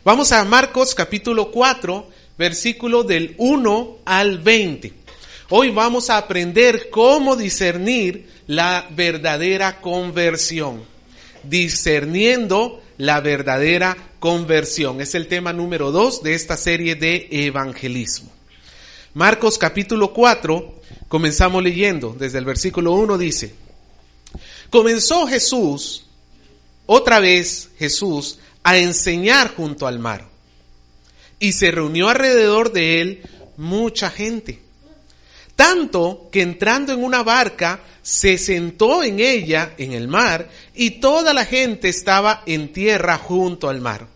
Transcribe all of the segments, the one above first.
Vamos a Marcos capítulo 4, versículo del 1 al 20. Hoy vamos a aprender cómo discernir la verdadera conversión. Discerniendo la verdadera conversión. Es el tema número 2 de esta serie de evangelismo. Marcos capítulo 4, comenzamos leyendo. Desde el versículo 1 dice: Comenzó Jesús, otra vez Jesús, a enseñar junto al mar. Y se reunió alrededor de él mucha gente. Tanto que entrando en una barca, se sentó en ella, en el mar, y toda la gente estaba en tierra junto al mar.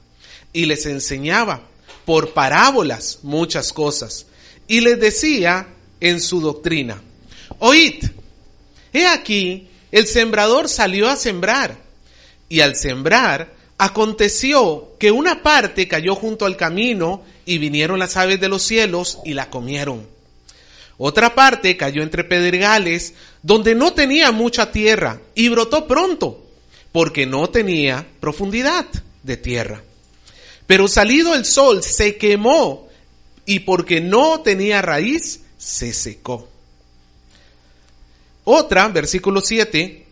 Y les enseñaba por parábolas muchas cosas. Y les decía en su doctrina: Oíd, he aquí, el sembrador salió a sembrar. Y al sembrar, aconteció que una parte cayó junto al camino, y vinieron las aves de los cielos y la comieron. Otra parte cayó entre pedregales, donde no tenía mucha tierra, y brotó pronto, porque no tenía profundidad de tierra. Pero salido el sol se quemó, y porque no tenía raíz, se secó. Otra, versículo 7,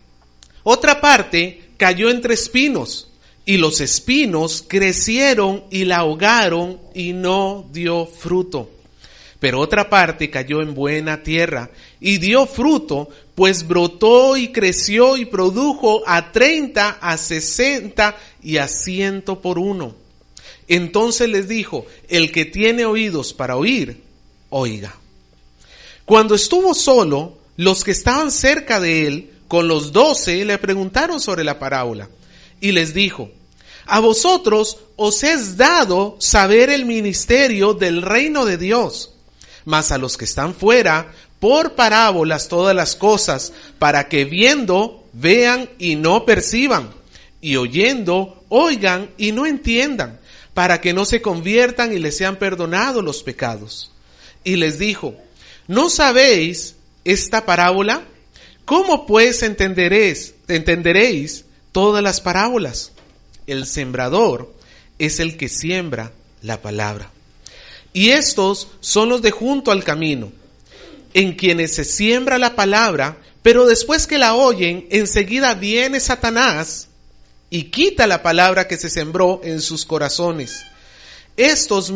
otra parte cayó entre espinos, y los espinos crecieron y la ahogaron y no dio fruto. Pero otra parte cayó en buena tierra y dio fruto, pues brotó y creció y produjo a 30, a 60 y a 100 por uno. Entonces les dijo: el que tiene oídos para oír, oiga. Cuando estuvo solo, los que estaban cerca de él, con los 12, le preguntaron sobre la parábola. Y les dijo: a vosotros os es dado saber el ministerio del reino de Dios, mas a los que están fuera, por parábolas todas las cosas, para que viendo, vean y no perciban, y oyendo, oigan y no entiendan, para que no se conviertan y les sean perdonados los pecados. Y les dijo: ¿no sabéis esta parábola? ¿Cómo pues entenderéis todas las parábolas? El sembrador es el que siembra la palabra. Y estos son los de junto al camino, en quienes se siembra la palabra, pero después que la oyen, enseguida viene Satanás y quita la palabra que se sembró en sus corazones. Estos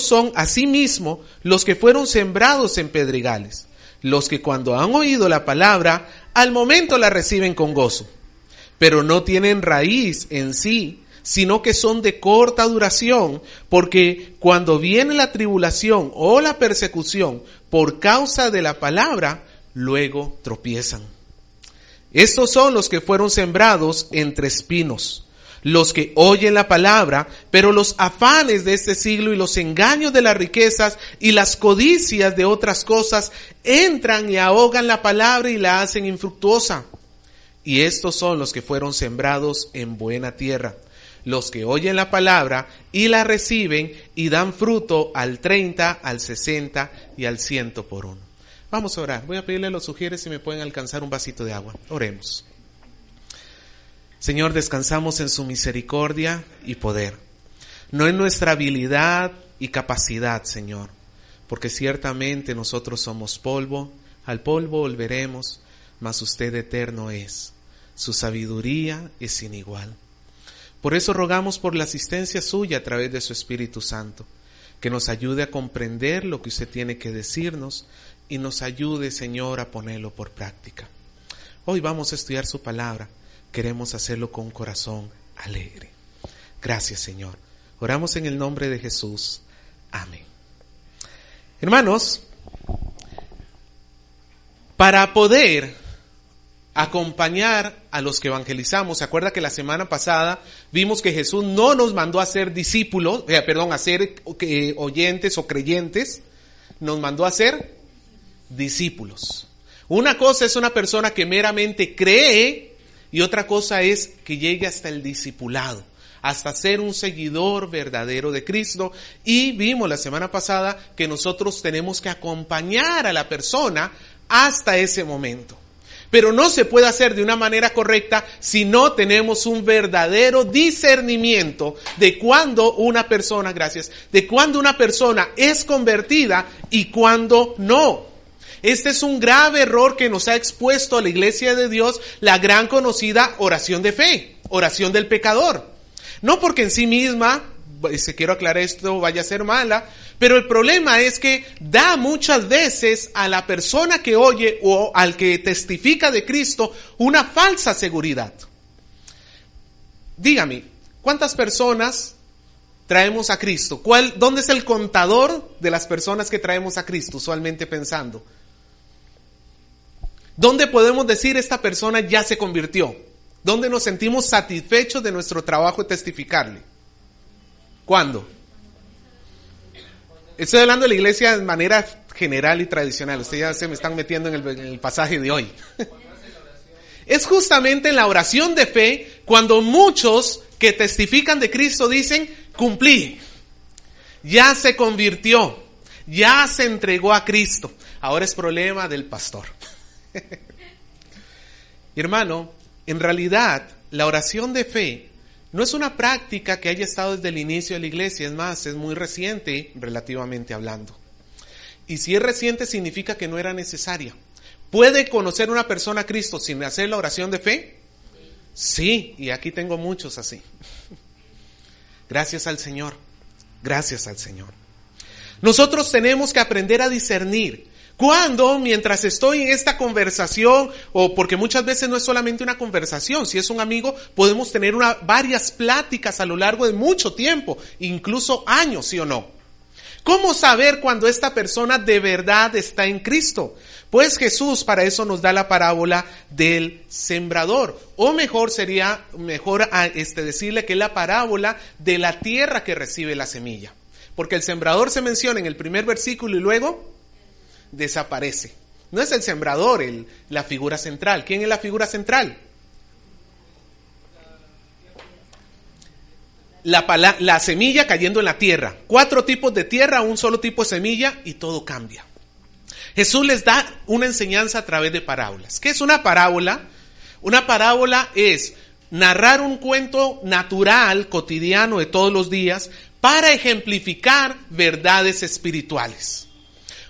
son asimismo los que fueron sembrados en pedregales, los que cuando han oído la palabra, al momento la reciben con gozo, pero no tienen raíz en sí, sino que son de corta duración, porque cuando viene la tribulación o la persecución por causa de la palabra, luego tropiezan. Estos son los que fueron sembrados entre espinos, los que oyen la palabra, pero los afanes de este siglo y los engaños de las riquezas y las codicias de otras cosas entran y ahogan la palabra y la hacen infructuosa. Y estos son los que fueron sembrados en buena tierra, los que oyen la palabra y la reciben y dan fruto al 30, al 60 y al 100 por uno. Vamos a orar. Voy a pedirle a los sugieres si me pueden alcanzar un vasito de agua. Oremos. Señor, descansamos en su misericordia y poder, no en nuestra habilidad y capacidad, Señor, porque ciertamente nosotros somos polvo, al polvo volveremos, mas usted eterno es. Su sabiduría es sin igual. Por eso rogamos por la asistencia suya a través de su Espíritu Santo, que nos ayude a comprender lo que usted tiene que decirnos y nos ayude, Señor, a ponerlo por práctica. Hoy vamos a estudiar su palabra. Queremos hacerlo con un corazón alegre. Gracias, Señor. Oramos en el nombre de Jesús. Amén. Hermanos, para poder acompañar a los que evangelizamos, ¿se acuerda que la semana pasada vimos que Jesús no nos mandó a ser discípulos, a ser oyentes o creyentes, nos mandó a ser discípulos? Una cosa es una persona que meramente cree y otra cosa es que llegue hasta el discipulado, hasta ser un seguidor verdadero de Cristo. Y vimos la semana pasada que nosotros tenemos que acompañar a la persona hasta ese momento. pero no se puede hacer de una manera correcta si no tenemos un verdadero discernimiento de cuándo una persona, de cuándo una persona es convertida y cuándo no. Este es un grave error que nos ha expuesto a la Iglesia de Dios, la gran conocida oración de fe, oración del pecador. No porque en sí misma, quiero aclarar esto, vaya a ser mala, pero el problema es que da muchas veces a la persona que oye o al que testifica de Cristo una falsa seguridad. Dígame, ¿cuántas personas traemos a Cristo? ¿Dónde es el contador de las personas que traemos a Cristo, usualmente pensando? ¿Dónde podemos decir esta persona ya se convirtió? ¿Dónde nos sentimos satisfechos de nuestro trabajo de testificarle? ¿Cuándo? Estoy hablando de la iglesia de manera general y tradicional. Ustedes ya se me están metiendo en el pasaje de hoy. Es justamente en la oración de fe cuando muchos que testifican de Cristo dicen, cumplí, ya se convirtió, ya se entregó a Cristo. Ahora es problema del pastor. Hermano, en realidad la oración de fe no es una práctica que haya estado desde el inicio de la iglesia, es más, es muy reciente relativamente hablando. Y si es reciente significa que no era necesaria. ¿Puede conocer una persona a Cristo sin hacer la oración de fe? Sí, y aquí tengo muchos así. Gracias al Señor, gracias al Señor. Nosotros tenemos que aprender a discernir. Cuando, mientras estoy en esta conversación, o porque muchas veces no es solamente una conversación, si es un amigo, podemos tener varias pláticas a lo largo de mucho tiempo, incluso años, ¿sí o no? ¿Cómo saber cuando esta persona de verdad está en Cristo? Pues Jesús para eso nos da la parábola del sembrador, o sería mejor decirle que es la parábola de la tierra que recibe la semilla, porque el sembrador se menciona en el primer versículo y luego desaparece. No es el sembrador la figura central. ¿Quién es la figura central? La semilla cayendo en la tierra. 4 tipos de tierra, un solo tipo de semilla y todo cambia. Jesús les da una enseñanza a través de parábolas. ¿Qué es una parábola? Una parábola es narrar un cuento natural, cotidiano de todos los días, para ejemplificar verdades espirituales.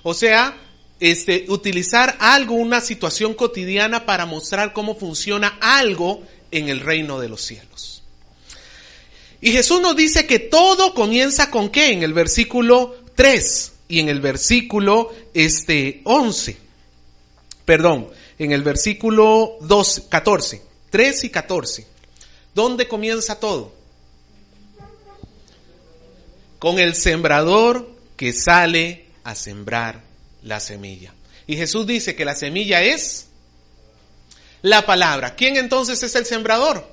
O sea, utilizar algo, una situación cotidiana para mostrar cómo funciona algo en el reino de los cielos. Y Jesús nos dice que todo comienza con ¿qué? En el versículo 3 y en el versículo 11. Perdón, en el versículo 14, 3 y 14. ¿Dónde comienza todo? Con el sembrador que sale a sembrar la semilla. Y Jesús dice que la semilla es la palabra. ¿Quién entonces es el sembrador?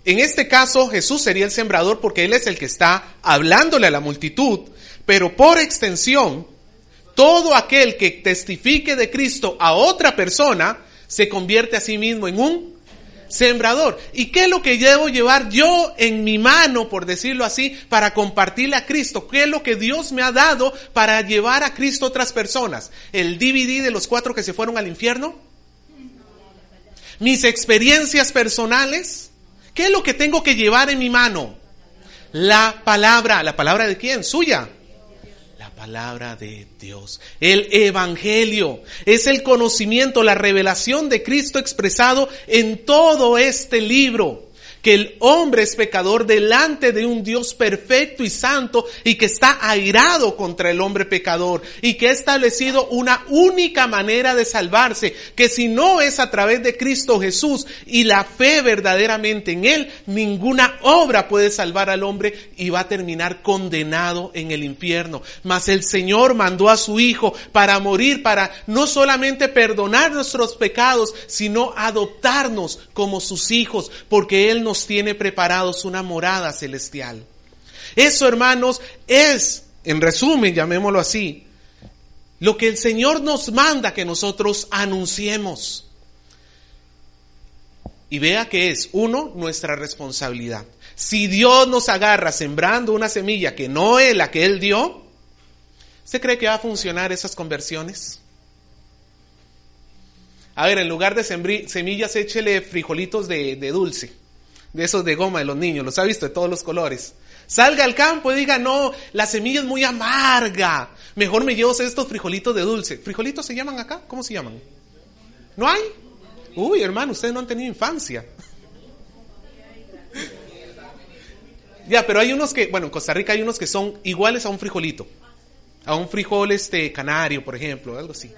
En este caso Jesús sería el sembrador porque Él es el que está hablándole a la multitud, pero por extensión, todo aquel que testifique de Cristo a otra persona se convierte a sí mismo en un sembrador. ¿Y qué es lo que debo llevar yo en mi mano, por decirlo así, para compartirle a Cristo? ¿Qué es lo que Dios me ha dado para llevar a Cristo a otras personas? ¿El DVD de los 4 que se fueron al infierno? ¿Mis experiencias personales? ¿Qué es lo que tengo que llevar en mi mano? La palabra. ¿La palabra de quién? ¿Suya? La palabra de Dios. El evangelio es el conocimiento, la revelación de Cristo expresado en todo este libro. Que el hombre es pecador delante de un Dios perfecto y santo y que está airado contra el hombre pecador y que ha establecido una única manera de salvarse, que si no es a través de Cristo Jesús y la fe verdaderamente en Él, ninguna obra puede salvar al hombre y va a terminar condenado en el infierno. Mas el Señor mandó a su Hijo para morir, para no solamente perdonar nuestros pecados, sino adoptarnos como sus hijos, porque Él nos tiene preparados una morada celestial. Eso, hermanos, es, en resumen, llamémoslo así, lo que el Señor nos manda que nosotros anunciemos. Y vea que es, 1, nuestra responsabilidad. Si Dios nos agarra sembrando una semilla que no es la que Él dio, ¿usted cree que va a funcionar esas conversiones? A ver, en lugar de semillas, échele frijolitos de dulce, de esos de goma de los niños, los ha visto de todos los colores. Salga al campo y diga, no, la semilla es muy amarga, mejor me llevo estos frijolitos de dulce. ¿Frijolitos se llaman acá? ¿Cómo se llaman? ¿No hay? Uy, hermano, ustedes no han tenido infancia. Ya, pero hay unos que, bueno, en Costa Rica hay unos que son iguales a un frijolito. A un frijol canario, por ejemplo, algo así.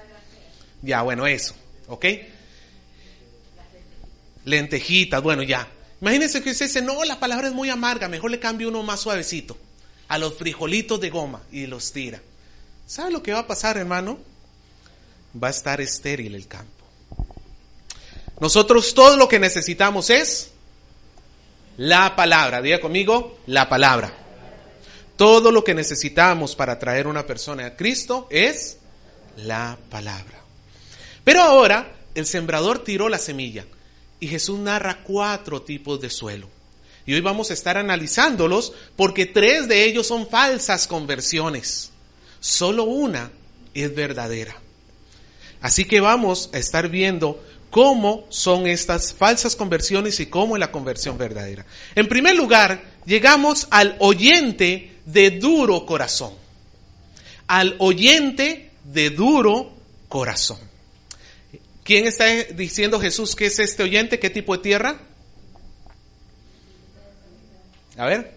Ya, bueno, eso, ¿ok? Lentejitas, bueno, ya. Imagínense que usted dice, no, la palabra es muy amarga, mejor le cambio uno más suavecito. A los frijolitos de goma y los tira. ¿Sabe lo que va a pasar, hermano? Va a estar estéril el campo. Nosotros todo lo que necesitamos es la palabra. Diga conmigo, la palabra. Todo lo que necesitamos para traer una persona a Cristo es la palabra. Pero ahora el sembrador tiró la semilla y Jesús narra 4 tipos de suelo. Y hoy vamos a estar analizándolos porque 3 de ellos son falsas conversiones. Solo una es verdadera. Así que vamos a estar viendo cómo son estas falsas conversiones y cómo es la conversión verdadera. En primer lugar, llegamos al oyente de duro corazón. Al oyente de duro corazón. ¿Quién está diciendo Jesús que es este oyente? ¿Qué tipo de tierra? A ver.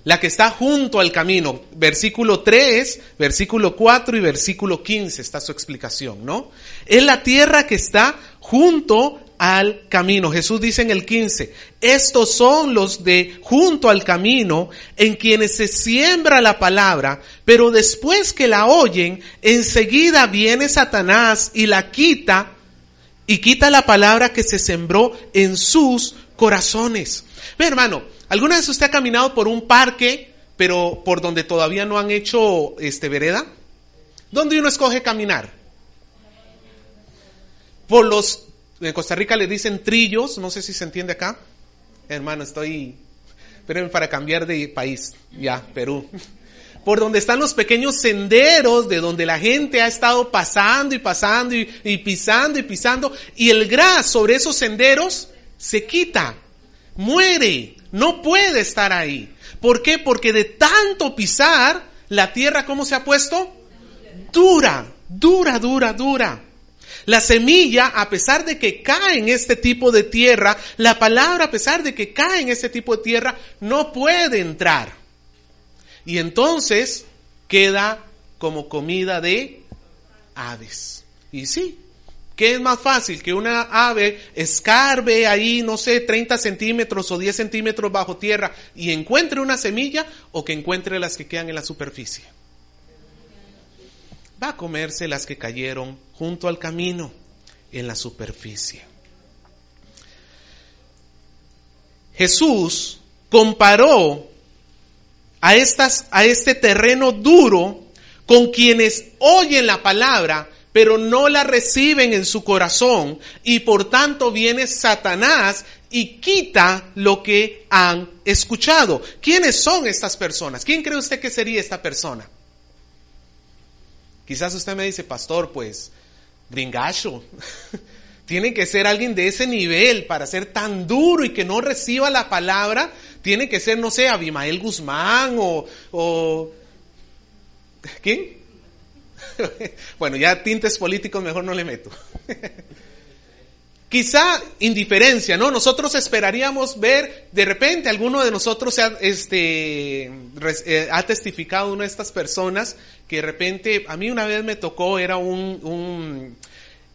La que está junto al camino. Versículo 3, versículo 4 y versículo 15 está su explicación, ¿no? Es la tierra que está junto al camino. Jesús dice en el 15, estos son los de junto al camino en quienes se siembra la palabra, pero después que la oyen, enseguida viene Satanás y la quita, y quita la palabra que se sembró en sus corazones. Ve, hermano, ¿alguna vez usted ha caminado por un parque, pero por donde todavía no han hecho vereda? ¿Dónde uno escoge caminar? Por los, en Costa Rica le dicen trillos, no sé si se entiende acá. Hermano, espérenme para cambiar de país, ya, Perú. Por donde están los pequeños senderos de donde la gente ha estado pasando y pasando y pisando y pisando, y el gras sobre esos senderos se quita, muere, no puede estar ahí. ¿Por qué? Porque de tanto pisar, la tierra, ¿cómo se ha puesto? Dura. La semilla, a pesar de que cae en este tipo de tierra, la palabra, a pesar de que cae en este tipo de tierra, no puede entrar. Y entonces queda como comida de aves. Y sí, ¿qué es más fácil? Que una ave escarbe ahí, no sé, 30 centímetros o 10 centímetros bajo tierra y encuentre una semilla, o que encuentre las que quedan en la superficie. Va a comerse las que cayeron junto al camino, en la superficie. Jesús comparó a este terreno duro con quienes oyen la palabra, pero no la reciben en su corazón, y por tanto viene Satanás y quita lo que han escuchado. ¿Quiénes son estas personas? ¿Quién cree usted que sería esta persona? Quizás usted me dice, pastor, pues, gringacho. Tiene que ser alguien de ese nivel para ser tan duro y que no reciba la palabra. Tiene que ser, no sé, Abimael Guzmán o ¿quién? Bueno, ya tintes políticos mejor no le meto. Quizá indiferencia, ¿no? Nosotros esperaríamos ver, de repente, alguno de nosotros ha testificado una de estas personas que de repente, a mí una vez me tocó, era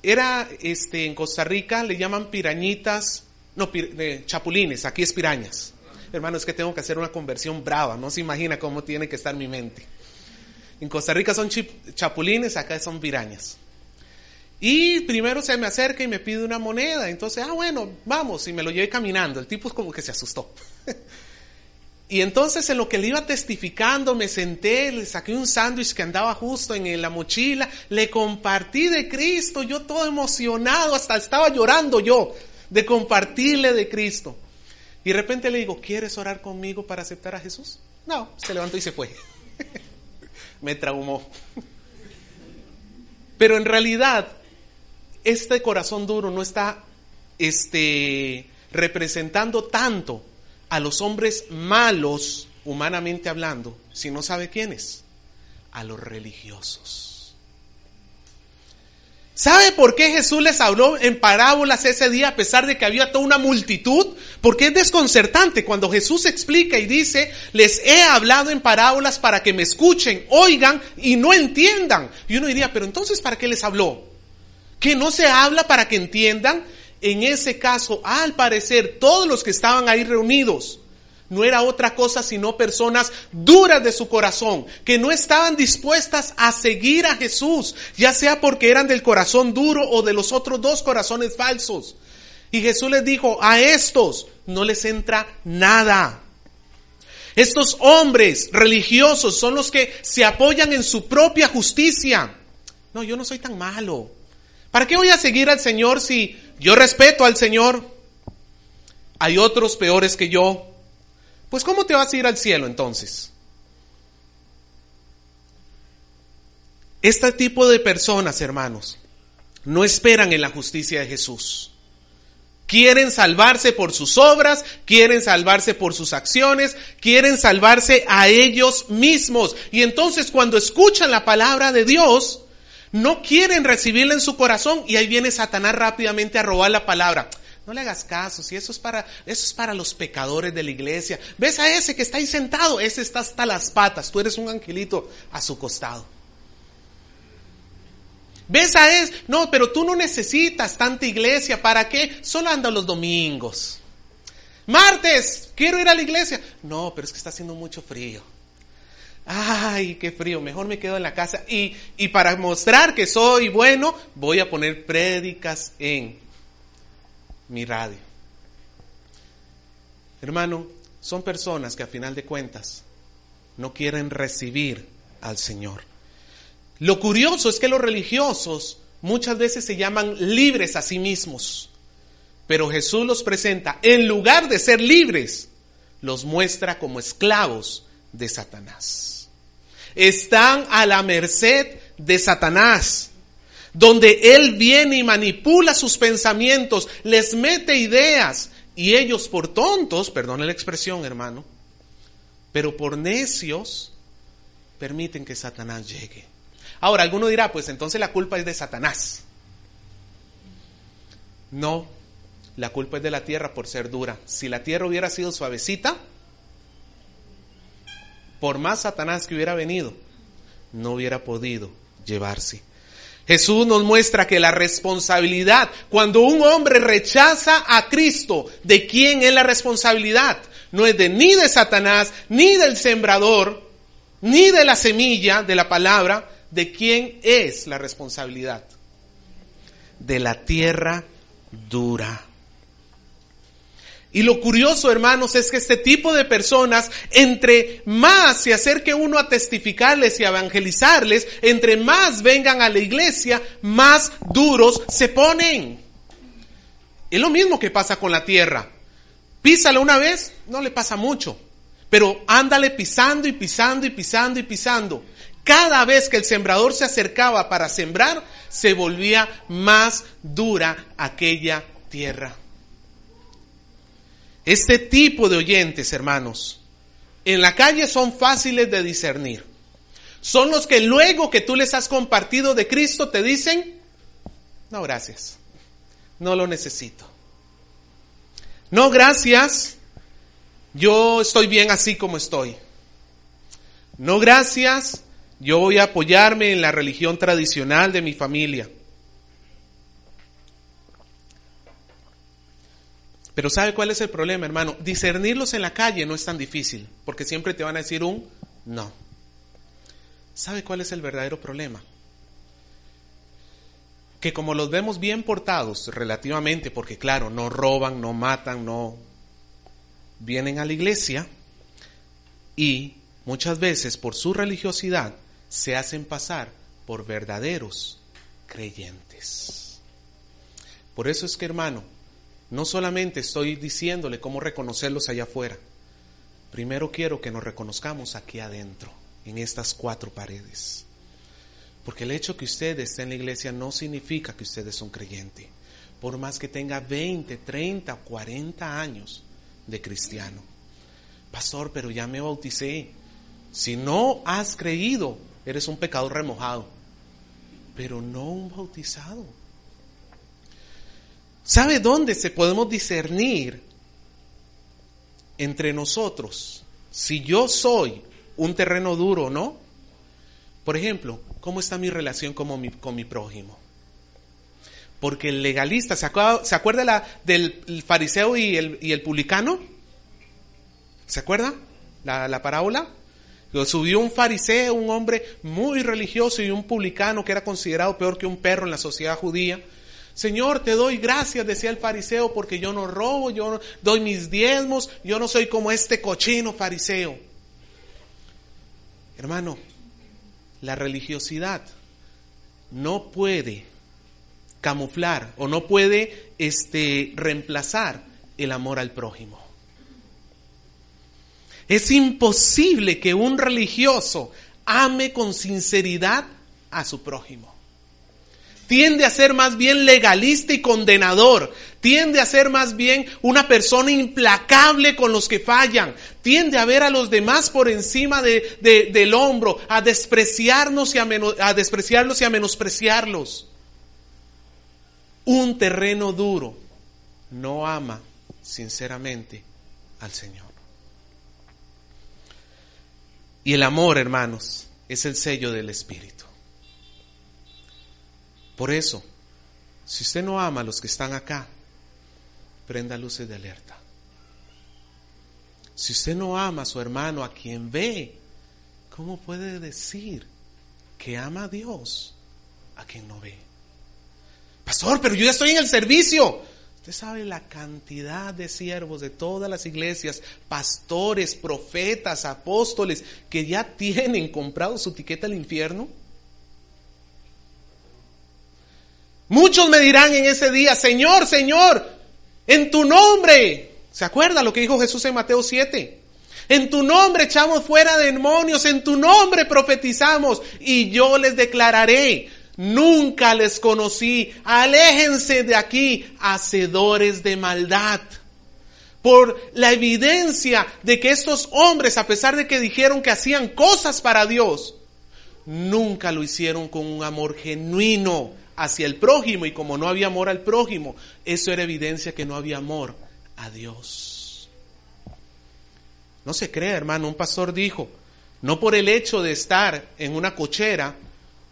en Costa Rica le llaman pirañitas, chapulines, aquí es pirañas. Hermano, es que tengo que hacer una conversión brava, no se imagina cómo tiene que estar mi mente. En Costa Rica son chapulines, acá son pirañas. Y primero se me acerca y me pide una moneda. Entonces, bueno, vamos. Y me lo llevé caminando. El tipo como que se asustó. Y entonces en lo que le iba testificando, me senté, le saqué un sándwich que andaba justo en la mochila. Le compartí de Cristo. Yo todo emocionado, hasta estaba llorando yo de compartirle de Cristo. Y de repente le digo, ¿quieres orar conmigo para aceptar a Jesús? No, se levantó y se fue. Me traumó. Pero en realidad, este corazón duro no está representando tanto a los hombres malos, humanamente hablando, sino ¿sabe quiénes? A los religiosos. ¿Sabe por qué Jesús les habló en parábolas ese día a pesar de que había toda una multitud? Porque es desconcertante cuando Jesús explica y dice, les he hablado en parábolas para que me escuchen, oigan y no entiendan. Y uno diría, pero entonces ¿para qué les habló? ¿Que no se habla para que entiendan? En ese caso, al parecer, todos los que estaban ahí reunidos no era otra cosa sino personas duras de su corazón, que no estaban dispuestas a seguir a Jesús, ya sea porque eran del corazón duro o de los otros dos corazones falsos. Y Jesús les dijo, a estos no les entra nada. Estos hombres religiosos son los que se apoyan en su propia justicia. No, yo no soy tan malo. ¿Para qué voy a seguir al Señor si yo respeto al Señor? Hay otros peores que yo. Pues ¿cómo te vas a ir al cielo entonces? Este tipo de personas, hermanos, no esperan en la justicia de Jesús. Quieren salvarse por sus obras, quieren salvarse por sus acciones, quieren salvarse a ellos mismos. Y entonces cuando escuchan la palabra de Dios, no quieren recibirla en su corazón y ahí viene Satanás rápidamente a robar la palabra. No le hagas caso, si eso es para los pecadores de la iglesia. ¿Ves a ese que está ahí sentado? Ese está hasta las patas, tú eres un angelito a su costado. ¿Ves a ese? No, pero tú no necesitas tanta iglesia, ¿para qué? Solo anda los domingos. Martes, quiero ir a la iglesia. No, pero es que está haciendo mucho frío. Ay, qué frío, mejor me quedo en la casa. Y para mostrar que soy bueno, voy a poner prédicas en mi radio. Hermano, son personas que a final de cuentas no quieren recibir al Señor. Lo curioso es que los religiosos muchas veces se llaman libres a sí mismos, pero Jesús los presenta, en lugar de ser libres, los muestra como esclavos de Satanás. Están a la merced de Satanás, donde él viene y manipula sus pensamientos, les mete ideas, y ellos por tontos, perdone la expresión, hermano, pero por necios, permiten que Satanás llegue. Ahora, alguno dirá, pues entonces la culpa es de Satanás. No, la culpa es de la tierra por ser dura. Si la tierra hubiera sido suavecita, por más Satanás que hubiera venido, no hubiera podido llevarse. Jesús nos muestra que la responsabilidad, cuando un hombre rechaza a Cristo, ¿de quién es la responsabilidad? No es ni de Satanás, ni del sembrador, ni de la semilla de la palabra. ¿De quién es la responsabilidad? De la tierra dura. Y lo curioso, hermanos, es que este tipo de personas, entre más se acerque uno a testificarles y a evangelizarles, entre más vengan a la iglesia, más duros se ponen. Es lo mismo que pasa con la tierra. Písala una vez, no le pasa mucho, pero ándale pisando y pisando y pisando y pisando. Cada vez que el sembrador se acercaba para sembrar, se volvía más dura aquella tierra. Este tipo de oyentes, hermanos, en la calle son fáciles de discernir. Son los que luego que tú les has compartido de Cristo te dicen, no gracias, no lo necesito. No gracias, yo estoy bien así como estoy. No gracias, yo voy a apoyarme en la religión tradicional de mi familia. Pero ¿sabe cuál es el problema, hermano? Discernirlos en la calle no es tan difícil, porque siempre te van a decir un no. ¿Sabe cuál es el verdadero problema? Que como los vemos bien portados relativamente, porque claro, no roban, no matan, no vienen a la iglesia, y muchas veces por su religiosidad se hacen pasar por verdaderos creyentes. Por eso es que, hermano, no solamente estoy diciéndole cómo reconocerlos allá afuera. Primero quiero que nos reconozcamos aquí adentro, en estas 4 paredes. Porque el hecho que usted esté en la iglesia no significa que usted es un creyente. Por más que tenga 20, 30, 40 años de cristiano. Pastor, pero ya me bauticé. Si no has creído, eres un pecador remojado. Pero no un bautizado. ¿Sabe dónde se podemos discernir entre nosotros si yo soy un terreno duro o no? Por ejemplo, ¿cómo está mi relación con mi prójimo? Porque el legalista, ¿se acuerda del fariseo y el publicano? ¿Se acuerda la parábola? Subió un fariseo, un hombre muy religioso, y un publicano que era considerado peor que un perro en la sociedad judía. Señor, te doy gracias, decía el fariseo, porque yo no robo, yo no doy mis diezmos, yo no soy como este cochino fariseo. Hermano, la religiosidad no puede camuflar o no puede reemplazar el amor al prójimo. Es imposible que un religioso ame con sinceridad a su prójimo. Tiende a ser más bien legalista y condenador. Tiende a ser más bien una persona implacable con los que fallan. Tiende a ver a los demás por encima del hombro, a despreciarlos y a menospreciarlos. Un terreno duro no ama sinceramente al Señor. Y el amor, hermanos, es el sello del Espíritu. Por eso, si usted no ama a los que están acá, prenda luces de alerta. Si usted no ama a su hermano, a quien ve, ¿cómo puede decir que ama a Dios a quien no ve? Pastor, pero yo ya estoy en el servicio. Usted sabe la cantidad de siervos de todas las iglesias, pastores, profetas, apóstoles, que ya tienen comprado su tiquete al infierno. Muchos me dirán en ese día: Señor, Señor, en tu nombre. ¿Se acuerda lo que dijo Jesús en Mateo 7? En tu nombre echamos fuera demonios, en tu nombre profetizamos, y yo les declararé: nunca les conocí, aléjense de aquí, hacedores de maldad. Por la evidencia de que estos hombres, a pesar de que dijeron que hacían cosas para Dios, nunca lo hicieron con un amor genuino hacia el prójimo, y como no había amor al prójimo, eso era evidencia que no había amor a Dios. No se crea, hermano, un pastor dijo: no por el hecho de estar en una cochera,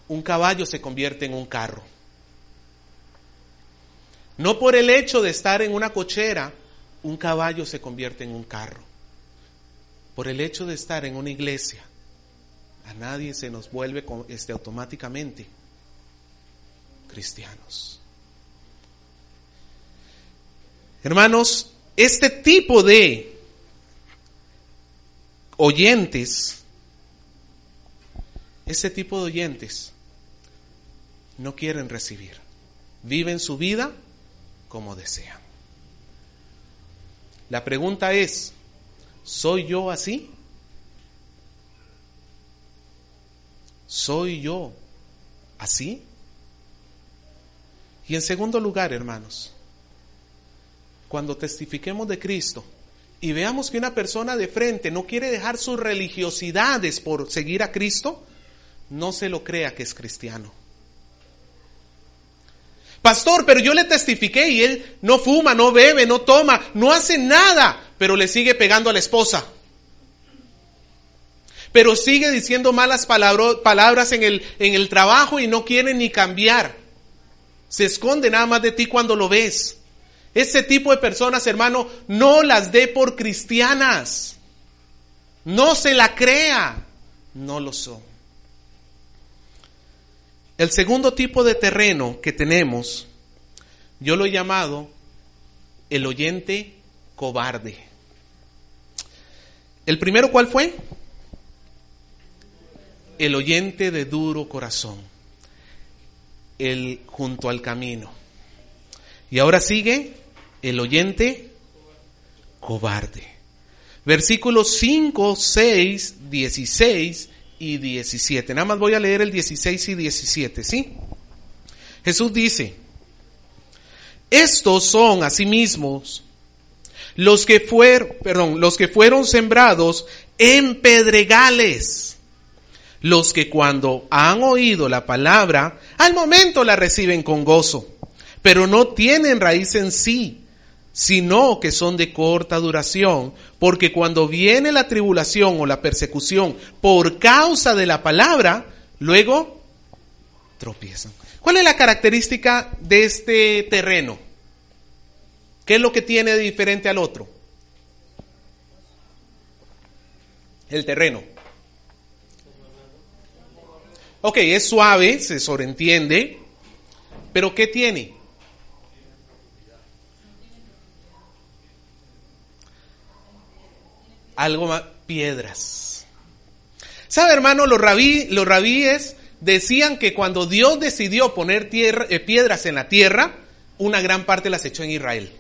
un caballo se convierte en un carro. No por el hecho de estar en una cochera, un caballo se convierte en un carro. Por el hecho de estar en una iglesia, a nadie se nos vuelve automáticamente cristianos. Hermanos, este tipo de oyentes no quieren recibir. Viven su vida como desean. La pregunta es: ¿soy yo así? ¿Soy yo así? Y en segundo lugar, hermanos, cuando testifiquemos de Cristo y veamos que una persona de frente no quiere dejar sus religiosidades por seguir a Cristo, no se lo crea que es cristiano. Pastor, pero yo le testifiqué y él no fuma, no bebe, no toma, no hace nada, pero le sigue pegando a la esposa. Pero sigue diciendo malas palabras en el trabajo y no quiere ni cambiar. Se esconde nada más de ti cuando lo ves. Ese tipo de personas, hermano, no las dé por cristianas. No se la crea. No lo son. El segundo tipo de terreno que tenemos, yo lo he llamado el oyente cobarde. ¿El primero cuál fue? El oyente de duro corazón. El junto al camino. Y ahora sigue el oyente cobarde. Versículos 5, 6, 16 y 17. Nada más voy a leer el 16 y 17, ¿sí? Jesús dice: estos son asimismo los que fueron sembrados en pedregales, los que cuando han oído la palabra, al momento la reciben con gozo, pero no tienen raíz en sí, sino que son de corta duración, porque cuando viene la tribulación o la persecución por causa de la palabra, luego tropiezan. ¿Cuál es la característica de este terreno? ¿Qué es lo que tiene de diferente al otro? El terreno. Ok, es suave, se sobreentiende, pero ¿qué tiene? Algo más, piedras. ¿Sabe, hermano? Los rabíes decían que cuando Dios decidió poner piedras en la tierra, una gran parte las echó en Israel.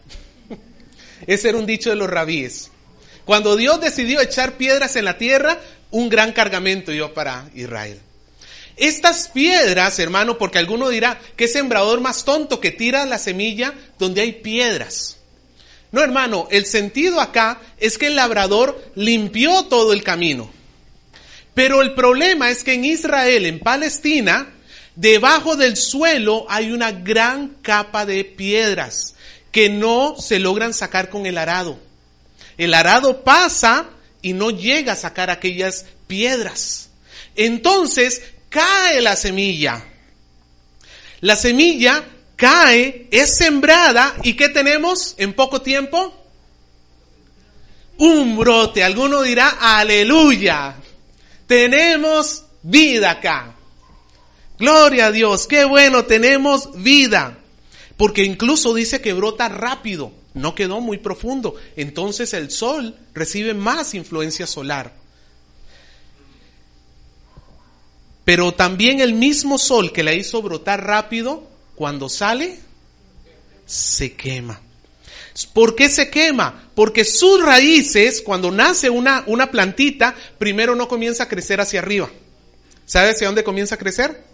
Ese era un dicho de los rabíes. Cuando Dios decidió echar piedras en la tierra, un gran cargamento iba para Israel. Estas piedras, hermano, porque alguno dirá, ¿qué sembrador más tonto que tira la semilla donde hay piedras? No, hermano, el sentido acá es que el labrador limpió todo el camino. Pero el problema es que en Israel, en Palestina, debajo del suelo hay una gran capa de piedras que no se logran sacar con el arado. El arado pasa y no llega a sacar aquellas piedras. Entonces cae la semilla. La semilla cae, es sembrada, ¿y qué tenemos en poco tiempo? Un brote. Alguno dirá, aleluya, tenemos vida acá. Gloria a Dios, qué bueno, tenemos vida. Porque incluso dice que brota rápido, no quedó muy profundo. Entonces el sol recibe más influencia solar. Pero también el mismo sol que la hizo brotar rápido, cuando sale, se quema. ¿Por qué se quema? Porque sus raíces, cuando nace una plantita, primero no comienza a crecer hacia arriba. ¿Sabe hacia dónde comienza a crecer?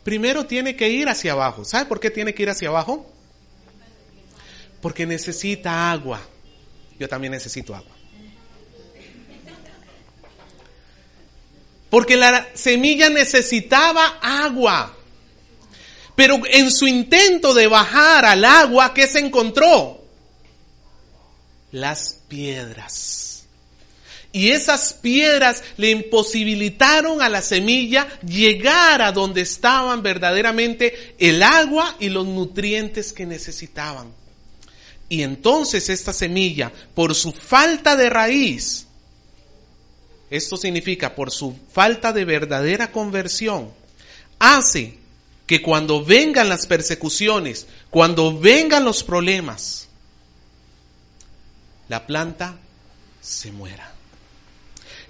Primero tiene que ir hacia abajo. ¿Sabe por qué tiene que ir hacia abajo? Porque necesita agua. Yo también necesito agua. Porque la semilla necesitaba agua. Pero en su intento de bajar al agua, ¿qué se encontró? Las piedras. Y esas piedras le imposibilitaron a la semilla llegar a donde estaban verdaderamente el agua y los nutrientes que necesitaban. Y entonces esta semilla, por su falta de raíz, esto significa por su falta de verdadera conversión, hace que cuando vengan las persecuciones, cuando vengan los problemas, la planta se muera.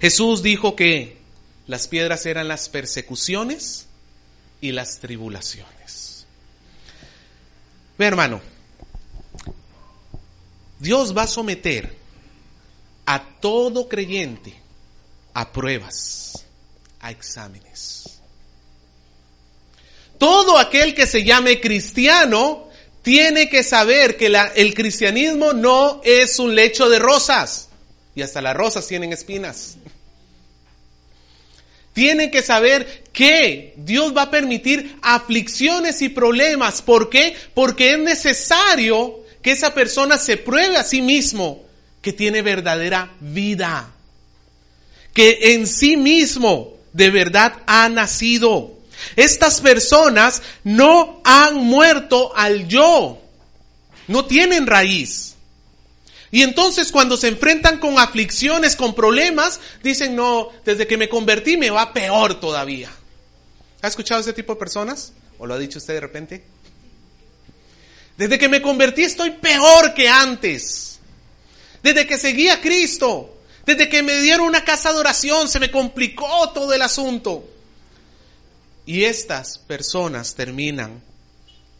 Jesús dijo que las piedras eran las persecuciones y las tribulaciones. Ve, hermano, Dios va a someter a todo creyente a pruebas, a exámenes. Todo aquel que se llame cristiano tiene que saber que el cristianismo no es un lecho de rosas. Y hasta las rosas tienen espinas. Tiene que saber que Dios va a permitir aflicciones y problemas. ¿Por qué? Porque es necesario que esa persona se pruebe a sí mismo que tiene verdadera vida. Que en sí mismo de verdad ha nacido. Estas personas no han muerto al yo. No tienen raíz. Y entonces cuando se enfrentan con aflicciones, con problemas, dicen, no, desde que me convertí me va peor todavía. ¿Ha escuchado ese tipo de personas? ¿O lo ha dicho usted de repente? Desde que me convertí estoy peor que antes. Desde que seguí a Cristo, desde que me dieron una casa de oración, se me complicó todo el asunto. Y estas personas terminan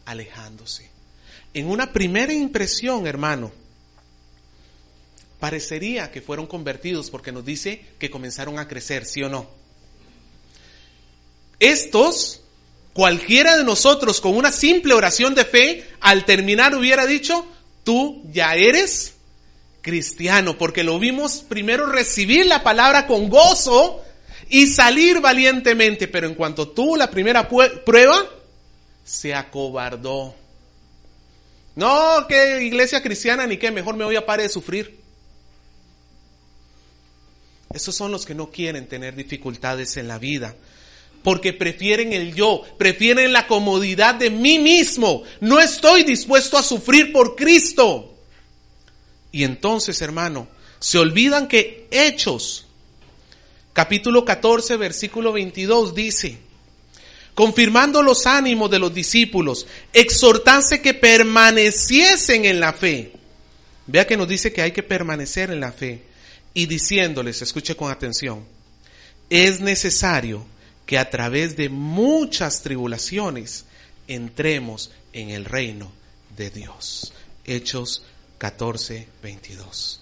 alejándose. En una primera impresión, hermano, parecería que fueron convertidos porque nos dice que comenzaron a crecer, ¿sí o no? cualquiera de nosotros con una simple oración de fe, al terminar hubiera dicho, tú ya eres cristiano, porque lo vimos primero recibir la palabra con gozo y salir valientemente, pero en cuanto tuvo la primera prueba, se acobardó. No, que iglesia cristiana ni qué, mejor me voy a parar de sufrir. Esos son los que no quieren tener dificultades en la vida, porque prefieren el yo, prefieren la comodidad de mí mismo. No estoy dispuesto a sufrir por Cristo. Y entonces, hermano, se olvidan que Hechos, capítulo 14, versículo 22 dice, confirmando los ánimos de los discípulos, exhortase que permaneciesen en la fe. Vea que nos dice que hay que permanecer en la fe. Y diciéndoles, escuche con atención, es necesario que a través de muchas tribulaciones entremos en el reino de Dios. Hechos 14, 22.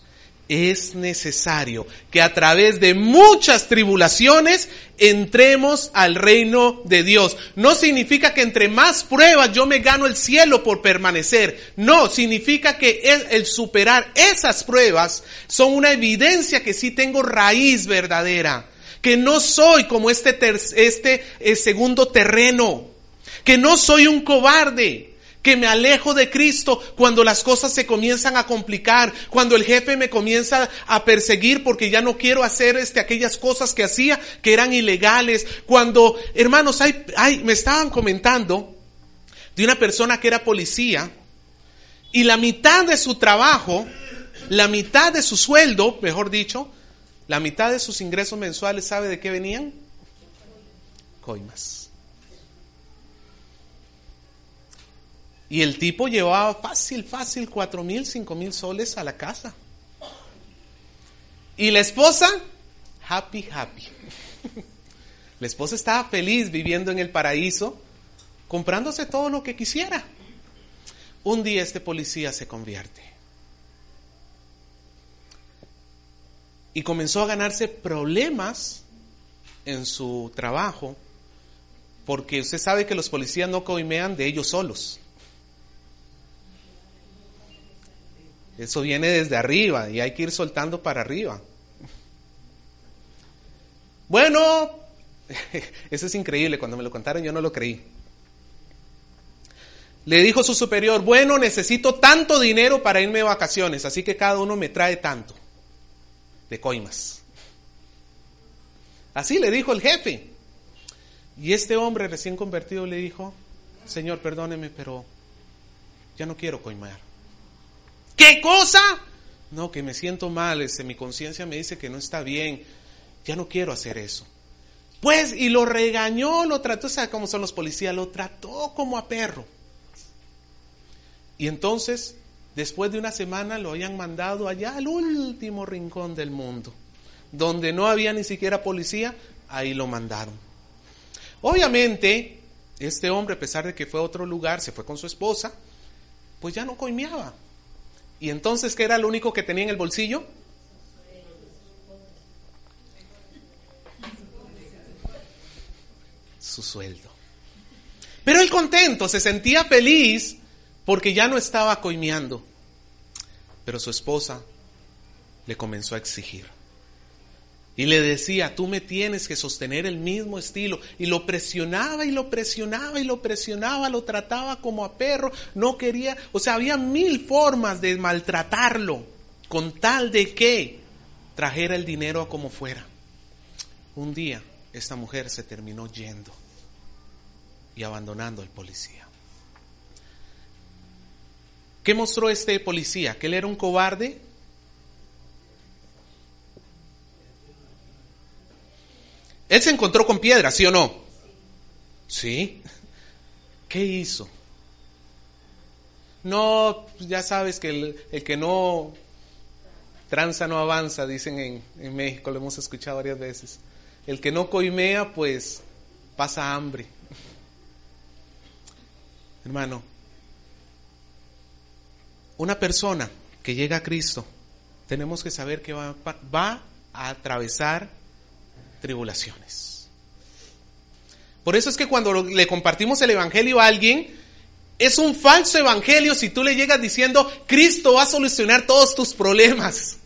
Es necesario que a través de muchas tribulaciones entremos al reino de Dios. No significa que entre más pruebas yo me gano el cielo por permanecer. No, significa que el superar esas pruebas son una evidencia que sí tengo raíz verdadera. Que no soy como este segundo terreno. Que no soy un cobarde. Que me alejo de Cristo cuando las cosas se comienzan a complicar, cuando el jefe me comienza a perseguir porque ya no quiero hacer aquellas cosas que hacía que eran ilegales. Cuando, hermanos, me estaban comentando de una persona que era policía y la mitad de su trabajo, la mitad de su sueldo, mejor dicho, la mitad de sus ingresos mensuales, ¿sabe de qué venían? Coimas. Y el tipo llevaba fácil 4,000, 5,000 soles a la casa. Y la esposa, happy. La esposa estaba feliz viviendo en el paraíso, comprándose todo lo que quisiera. Un día este policía se convierte. Y comenzó a ganarse problemas en su trabajo, porque usted sabe que los policías no coimean de ellos solos. Eso viene desde arriba y hay que ir soltando para arriba. Bueno, eso es increíble. Cuando me lo contaron yo no lo creí. Le dijo su superior, bueno, necesito tanto dinero para irme de vacaciones, así que cada uno me trae tanto de coimas. Así le dijo el jefe. Y este hombre recién convertido le dijo, Señor, perdóneme, pero ya no quiero coimear. ¿Qué cosa? No, que me siento mal, mi conciencia me dice que no está bien, ya no quiero hacer eso. Pues, y lo regañó, lo trató, ¿sabe cómo son los policías? Lo trató como a perro. Y entonces, después de una semana, lo habían mandado allá al último rincón del mundo, donde no había ni siquiera policía, ahí lo mandaron. Obviamente, este hombre, a pesar de que fue a otro lugar, se fue con su esposa, pues ya no coimeaba. ¿Y entonces qué era lo único que tenía en el bolsillo? Su sueldo. Pero él contento, se sentía feliz porque ya no estaba coimeando. Pero su esposa le comenzó a exigir. Y le decía, tú me tienes que sostener el mismo estilo. Y lo presionaba y lo presionaba y lo presionaba, lo trataba como a perro. No quería, o sea, había 1000 formas de maltratarlo, con tal de que trajera el dinero a como fuera. Un día, esta mujer se terminó yendo y abandonando al policía. ¿Qué mostró este policía? ¿Que él era un cobarde? Él se encontró con piedras, ¿sí o no? Sí. ¿Qué hizo? No, ya sabes que el que no tranza no avanza, dicen en México, lo hemos escuchado varias veces. El que no coimea, pues pasa hambre. Hermano, una persona que llega a Cristo, tenemos que saber que va a atravesar tribulaciones. Por eso es que cuando le compartimos el evangelio a alguien, es un falso evangelio si tú le llegas diciendo, Cristo va a solucionar todos tus problemas.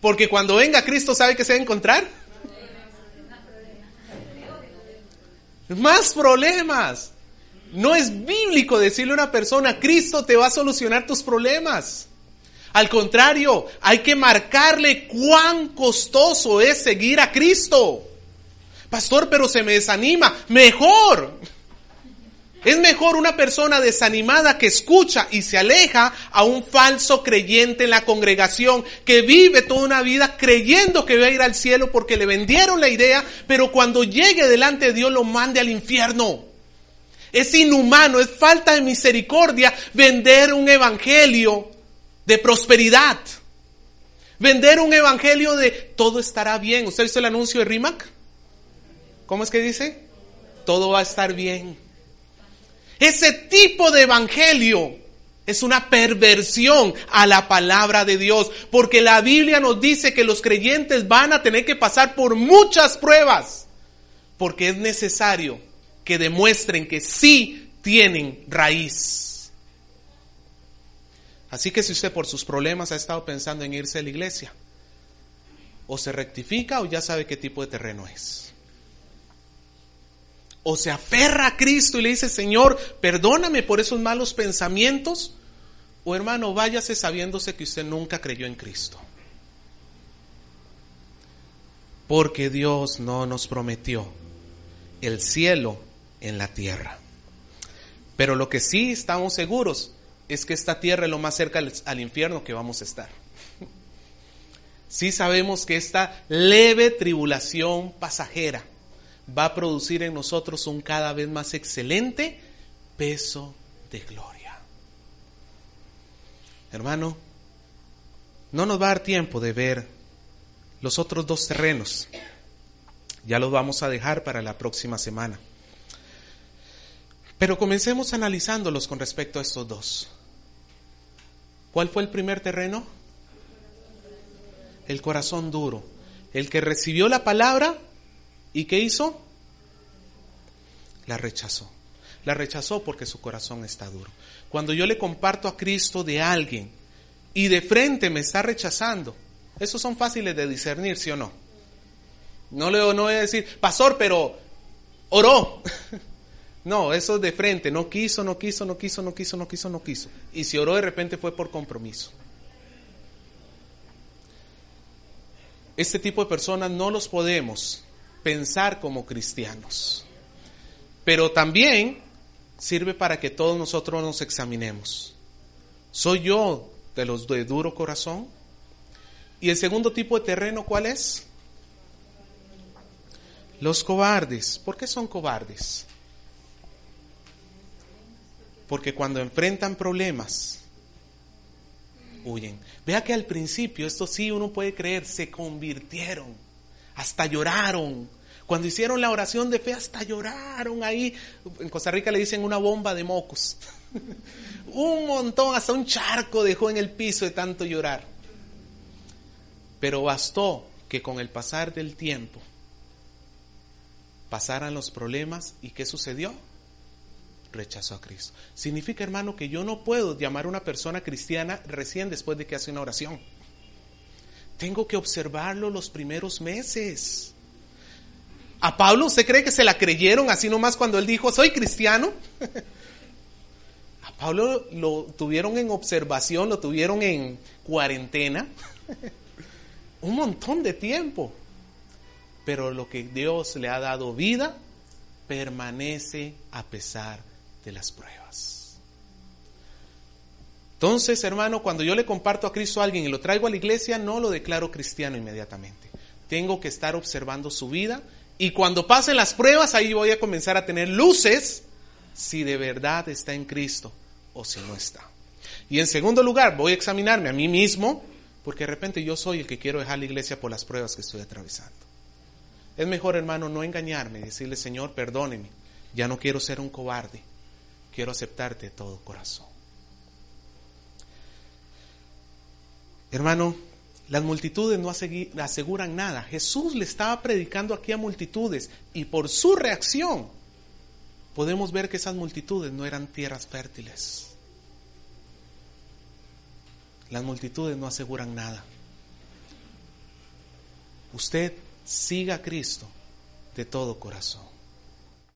Porque cuando venga Cristo, ¿sabe qué se va a encontrar? Más problemas. No es bíblico decirle a una persona, Cristo te va a solucionar tus problemas. Al contrario, hay que marcarle cuán costoso es seguir a Cristo. Pastor, pero se me desanima. Mejor. Es mejor una persona desanimada que escucha y se aleja a un falso creyente en la congregación que vive toda una vida creyendo que va a ir al cielo porque le vendieron la idea, pero cuando llegue delante de Dios lo mande al infierno. Es inhumano, es falta de misericordia vender un evangelio de prosperidad. Vender un evangelio de todo estará bien. ¿Usted ha visto el anuncio de Rimac? ¿Cómo es que dice? Todo va a estar bien. Ese tipo de evangelio es una perversión a la palabra de Dios, porque la Biblia nos dice que los creyentes van a tener que pasar por muchas pruebas, porque es necesario que demuestren que sí tienen raíz. Así que si usted por sus problemas ha estado pensando en irse a la iglesia, o se rectifica o ya sabe qué tipo de terreno es. O se aferra a Cristo y le dice, Señor, perdóname por esos malos pensamientos. O hermano, váyase sabiéndose que usted nunca creyó en Cristo. Porque Dios no nos prometió el cielo en la tierra. Pero lo que sí estamos seguros es que esta tierra es lo más cerca al infierno que vamos a estar. Sí sabemos que esta leve tribulación pasajera va a producir en nosotros un cada vez más excelente peso de gloria. Hermano, no nos va a dar tiempo de ver los otros dos terrenos. Ya los vamos a dejar para la próxima semana. Pero comencemos analizándolos con respecto a estos dos. ¿Cuál fue el primer terreno? El corazón duro. El que recibió la palabra, ¿y qué hizo? La rechazó. La rechazó porque su corazón está duro. Cuando yo le comparto a Cristo de alguien y de frente me está rechazando, esos son fáciles de discernir, ¿sí o no? No voy a decir, pastor, pero oró. No, eso es de frente, no quiso. Y si oró de repente fue por compromiso. Este tipo de personas no los podemos pensar como cristianos. Pero también sirve para que todos nosotros nos examinemos. ¿Soy yo de los de duro corazón? Y el segundo tipo de terreno, ¿cuál es? Los cobardes. ¿Por qué son cobardes? Porque cuando enfrentan problemas, huyen. Vea que al principio, esto sí uno puede creer, se convirtieron, hasta lloraron. Cuando hicieron la oración de fe, hasta lloraron ahí. En Costa Rica le dicen una bomba de mocos. Un montón, hasta un charco dejó en el piso de tanto llorar. Pero bastó que con el pasar del tiempo pasaran los problemas. ¿Y qué sucedió? Rechazó a Cristo. Significa, hermano, que yo no puedo llamar a una persona cristiana recién después de que hace una oración. Tengo que observarlo los primeros meses. ¿A Pablo usted cree que se la creyeron así nomás cuando él dijo, soy cristiano? A Pablo lo tuvieron en observación, lo tuvieron en cuarentena. Un montón de tiempo. Pero lo que Dios le ha dado vida permanece a pesar de las pruebas. Entonces, hermano, cuando yo le comparto a Cristo a alguien y lo traigo a la iglesia, no lo declaro cristiano inmediatamente. Tengo que estar observando su vida y cuando pasen las pruebas, ahí voy a comenzar a tener luces si de verdad está en Cristo o si no está. Y en segundo lugar, voy a examinarme a mí mismo, porque de repente yo soy el que quiero dejar la iglesia por las pruebas que estoy atravesando. Es mejor, hermano, no engañarme y decirle, Señor, perdóneme, ya no quiero ser un cobarde, quiero aceptarte de todo corazón. Hermano, las multitudes no aseguran nada. Jesús le estaba predicando aquí a multitudes y por su reacción podemos ver que esas multitudes no eran tierras fértiles. Las multitudes no aseguran nada. Usted siga a Cristo de todo corazón.